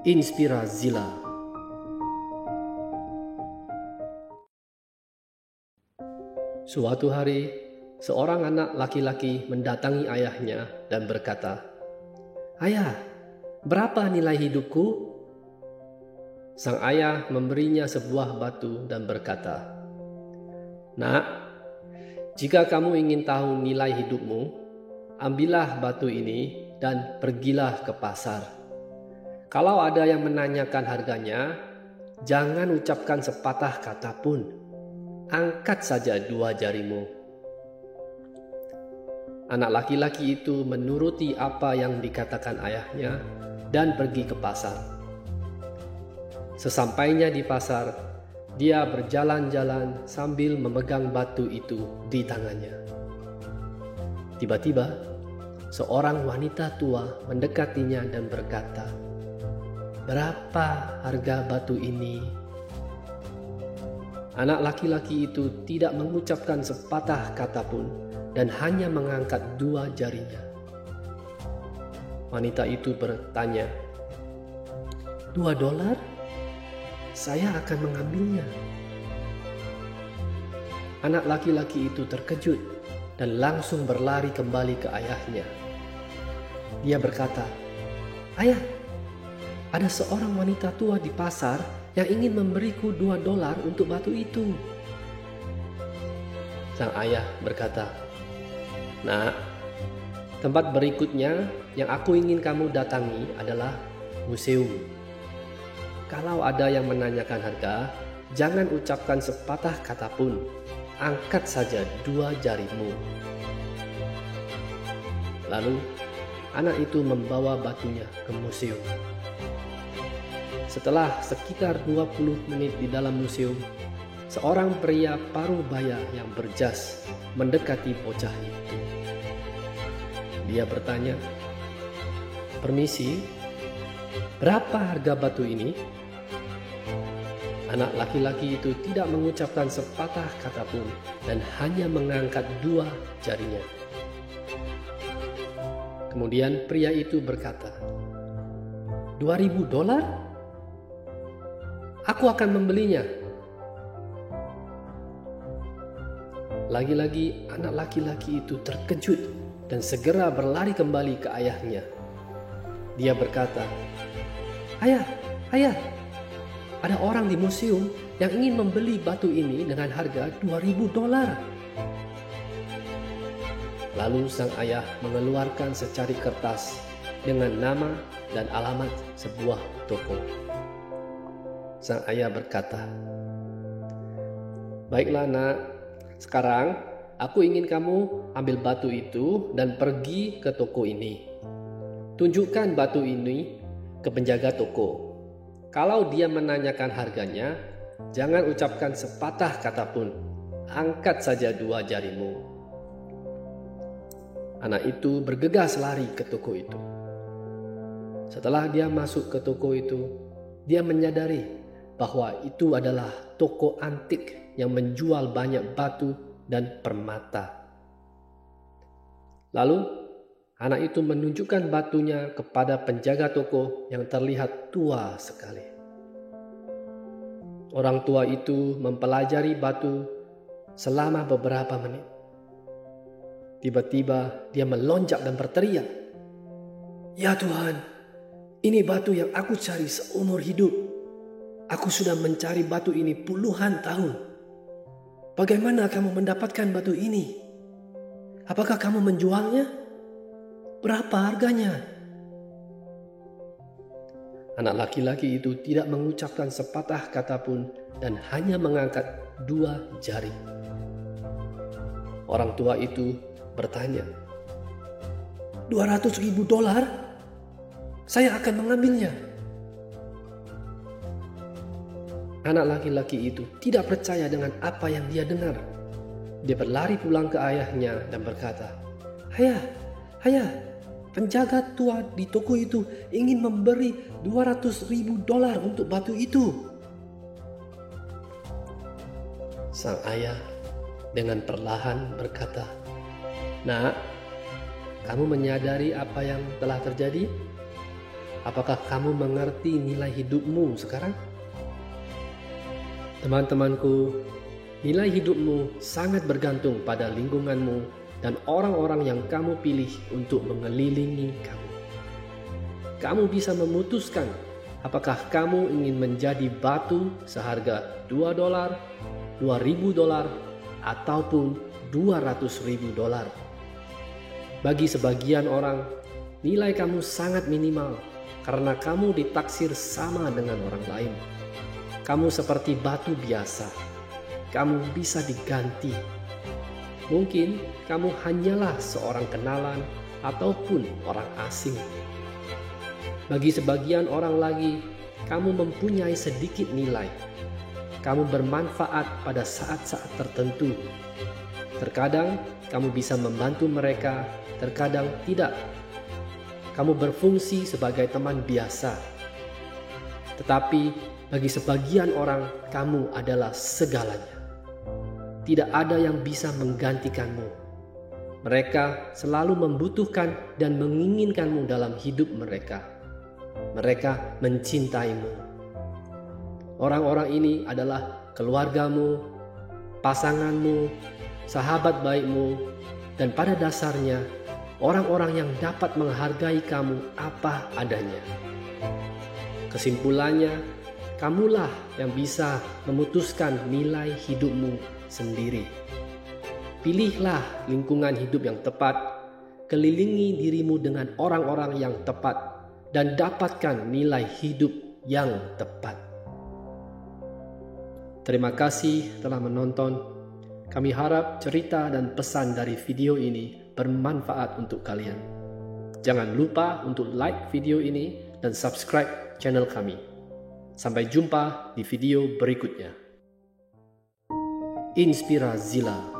Inspirazila. Suatu hari, seorang anak laki-laki mendatangi ayahnya dan berkata, "Ayah, berapa nilai hidupku?" Sang ayah memberinya sebuah batu dan berkata, "Nak, jika kamu ingin tahu nilai hidupmu, ambillah batu ini dan pergilah ke pasar. Kalau ada yang menanyakan harganya, jangan ucapkan sepatah kata pun. Angkat saja dua jarimu." Anak laki-laki itu menuruti apa yang dikatakan ayahnya dan pergi ke pasar. Sesampainya di pasar, dia berjalan-jalan sambil memegang batu itu di tangannya. Tiba-tiba, seorang wanita tua mendekatinya dan berkata, "Berapa harga batu ini?" Anak laki-laki itu tidak mengucapkan sepatah kata pun dan hanya mengangkat dua jarinya. Wanita itu bertanya, $2? Saya akan mengambilnya." Anak laki-laki itu terkejut dan langsung berlari kembali ke ayahnya. Dia berkata, "Ayah, ada seorang wanita tua di pasar yang ingin memberiku $2 untuk batu itu." Sang ayah berkata, "Nak, tempat berikutnya yang aku ingin kamu datangi adalah museum. Kalau ada yang menanyakan harga, jangan ucapkan sepatah kata pun. Angkat saja dua jarimu." Lalu, anak itu membawa batunya ke museum. Setelah sekitar 20 menit di dalam museum, seorang pria parubaya yang berjas mendekati bocah itu. Dia bertanya, "Permisi, berapa harga batu ini?" Anak laki-laki itu tidak mengucapkan sepatah kata pun dan hanya mengangkat dua jarinya. Kemudian pria itu berkata, $2.000? Aku akan membelinya." Lagi-lagi anak laki-laki itu terkejut dan segera berlari kembali ke ayahnya. Dia berkata, Ayah, ada orang di museum yang ingin membeli batu ini dengan harga $2.000. Lalu sang ayah mengeluarkan secari kertas dengan nama dan alamat sebuah toko. Sang ayah berkata, "Baiklah nak, sekarang aku ingin kamu ambil batu itu dan pergi ke toko ini. Tunjukkan batu ini ke penjaga toko. Kalau dia menanyakan harganya, jangan ucapkan sepatah kata pun. Angkat saja dua jarimu." Anak itu bergegas lari ke toko itu. Setelah dia masuk ke toko itu, dia menyadari bahwa itu adalah toko antik yang menjual banyak batu dan permata. Lalu, anak itu menunjukkan batunya kepada penjaga toko yang terlihat tua sekali. Orang tua itu mempelajari batu selama beberapa menit. Tiba-tiba dia melonjak dan berteriak, "Ya Tuhan, ini batu yang aku cari seumur hidup. Aku sudah mencari batu ini puluhan tahun. Bagaimana kamu mendapatkan batu ini? Apakah kamu menjualnya? Berapa harganya?" Anak laki-laki itu tidak mengucapkan sepatah kata pun dan hanya mengangkat dua jari. Orang tua itu bertanya, $200.000? Saya akan mengambilnya." Anak laki-laki itu tidak percaya dengan apa yang dia dengar. Dia berlari pulang ke ayahnya dan berkata, Ayah, penjaga tua di toko itu ingin memberi $200.000 untuk batu itu." Sang ayah dengan perlahan berkata, "Nak, kamu menyadari apa yang telah terjadi? Apakah kamu mengerti nilai hidupmu sekarang? Teman-temanku, nilai hidupmu sangat bergantung pada lingkunganmu dan orang-orang yang kamu pilih untuk mengelilingi kamu. Kamu bisa memutuskan apakah kamu ingin menjadi batu seharga $2, $2.000, ataupun $200.000. Bagi sebagian orang, nilai kamu sangat minimal karena kamu ditaksir sama dengan orang lain. Kamu seperti batu biasa, kamu bisa diganti. Mungkin kamu hanyalah seorang kenalan ataupun orang asing. Bagi sebagian orang lagi, kamu mempunyai sedikit nilai. Kamu bermanfaat pada saat-saat tertentu. Terkadang kamu bisa membantu mereka, terkadang tidak. Kamu berfungsi sebagai teman biasa. Tetapi bagi sebagian orang, kamu adalah segalanya. Tidak ada yang bisa menggantikanmu. Mereka selalu membutuhkan dan menginginkanmu dalam hidup mereka. Mereka mencintaimu. Orang-orang ini adalah keluargamu, pasanganmu, sahabat baikmu, dan pada dasarnya orang-orang yang dapat menghargai kamu apa adanya. Kesimpulannya, kamulah yang bisa memutuskan nilai hidupmu sendiri. Pilihlah lingkungan hidup yang tepat, kelilingi dirimu dengan orang-orang yang tepat, dan dapatkan nilai hidup yang tepat. Terima kasih telah menonton. Kami harap cerita dan pesan dari video ini bermanfaat untuk kalian. Jangan lupa untuk like video ini dan subscribe channel kami. Sampai jumpa di video berikutnya. Inspirazilla.